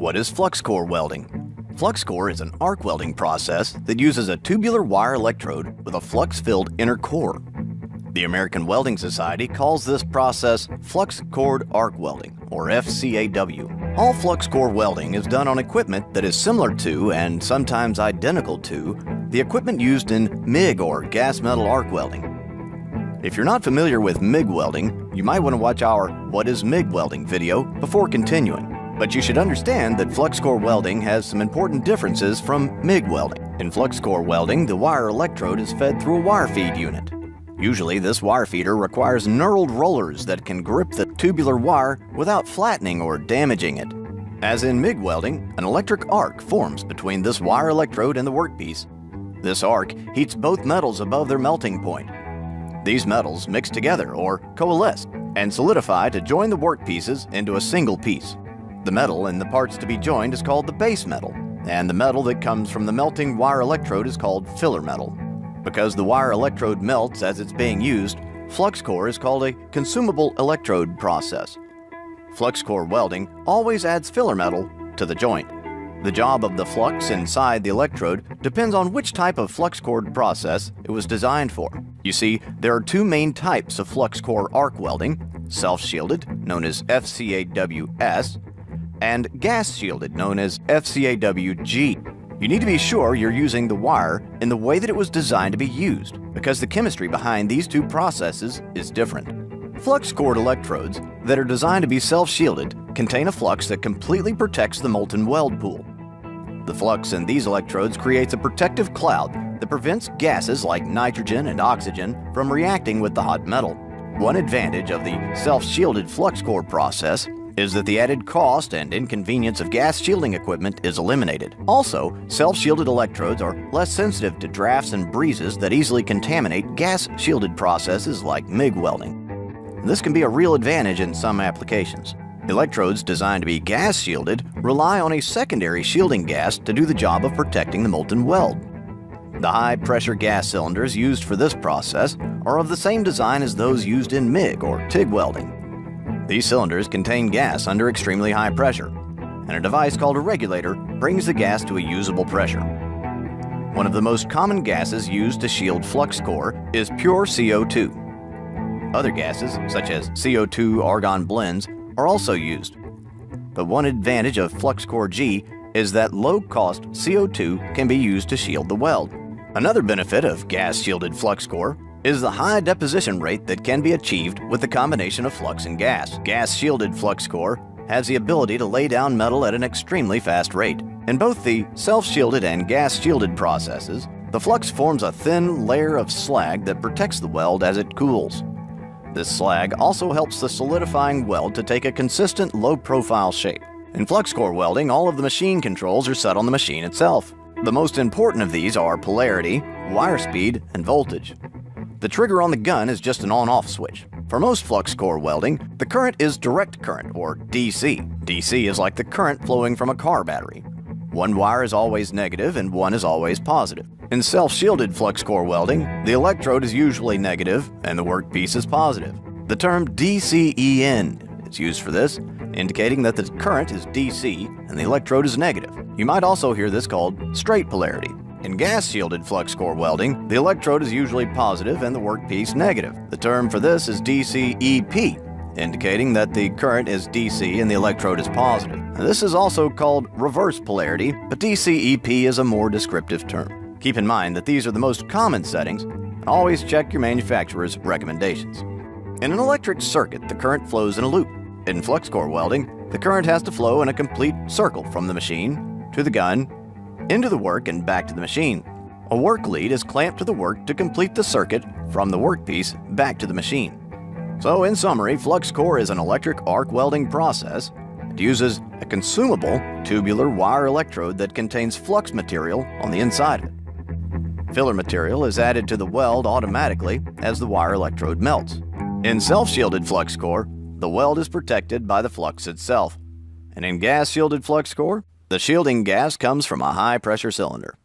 What is flux core welding? Flux core is an arc welding process that uses a tubular wire electrode with a flux-filled inner core. The American Welding Society calls this process flux cored arc welding, or FCAW. All flux core welding is done on equipment that is similar to, and sometimes identical to, the equipment used in MIG or gas metal arc welding. If you're not familiar with MIG welding, you might want to watch our What is MIG Welding video before continuing. But you should understand that flux core welding has some important differences from MIG welding. In flux core welding, the wire electrode is fed through a wire feed unit. Usually, this wire feeder requires knurled rollers that can grip the tubular wire without flattening or damaging it. As in MIG welding, an electric arc forms between this wire electrode and the workpiece. This arc heats both metals above their melting point. These metals mix together or coalesce and solidify to join the workpieces into a single piece. The metal in the parts to be joined is called the base metal, and the metal that comes from the melting wire electrode is called filler metal. Because the wire electrode melts as it's being used, flux core is called a consumable electrode process. Flux core welding always adds filler metal to the joint. The job of the flux inside the electrode depends on which type of flux core process it was designed for. You see, there are two main types of flux core arc welding: self-shielded, known as FCAWS, and gas-shielded, known as FCAWG. You need to be sure you're using the wire in the way that it was designed to be used, because the chemistry behind these two processes is different. Flux-cored electrodes that are designed to be self-shielded contain a flux that completely protects the molten weld pool. The flux in these electrodes creates a protective cloud that prevents gases like nitrogen and oxygen from reacting with the hot metal. One advantage of the self-shielded flux core process is that the added cost and inconvenience of gas shielding equipment is eliminated. Also, self-shielded electrodes are less sensitive to drafts and breezes that easily contaminate gas-shielded processes like MIG welding. This can be a real advantage in some applications. Electrodes designed to be gas-shielded rely on a secondary shielding gas to do the job of protecting the molten weld. The high-pressure gas cylinders used for this process are of the same design as those used in MIG or TIG welding. These cylinders contain gas under extremely high pressure, and a device called a regulator brings the gas to a usable pressure. One of the most common gases used to shield flux core is pure CO2. Other gases, such as CO2-argon blends, are also used. But one advantage of flux core G is that low-cost CO2 can be used to shield the weld. Another benefit of gas-shielded flux core is the high deposition rate that can be achieved with the combination of flux and gas. Gas-shielded flux core has the ability to lay down metal at an extremely fast rate. In both the self-shielded and gas-shielded processes, the flux forms a thin layer of slag that protects the weld as it cools. This slag also helps the solidifying weld to take a consistent low-profile shape. In flux core welding, all of the machine controls are set on the machine itself. The most important of these are polarity, wire speed, and voltage. The trigger on the gun is just an on-off switch. For most flux core welding, the current is direct current, or DC. DC is like the current flowing from a car battery. One wire is always negative and one is always positive. In self-shielded flux core welding, the electrode is usually negative and the workpiece is positive. The term DCEN is used for this, indicating that the current is DC and the electrode is negative. You might also hear this called straight polarity. In gas-shielded flux core welding, the electrode is usually positive and the workpiece negative. The term for this is DCEP, indicating that the current is DC and the electrode is positive. Now, this is also called reverse polarity, but DCEP is a more descriptive term. Keep in mind that these are the most common settings, and always check your manufacturer's recommendations. In an electric circuit, the current flows in a loop. In flux core welding, the current has to flow in a complete circle from the machine to the gun, into the work and back to the machine. A work lead is clamped to the work to complete the circuit from the workpiece back to the machine. So in summary, flux core is an electric arc welding process. It uses a consumable tubular wire electrode that contains flux material on the inside of it. Filler material is added to the weld automatically as the wire electrode melts. In self-shielded flux core, the weld is protected by the flux itself. And in gas-shielded flux core, the shielding gas comes from a high-pressure cylinder.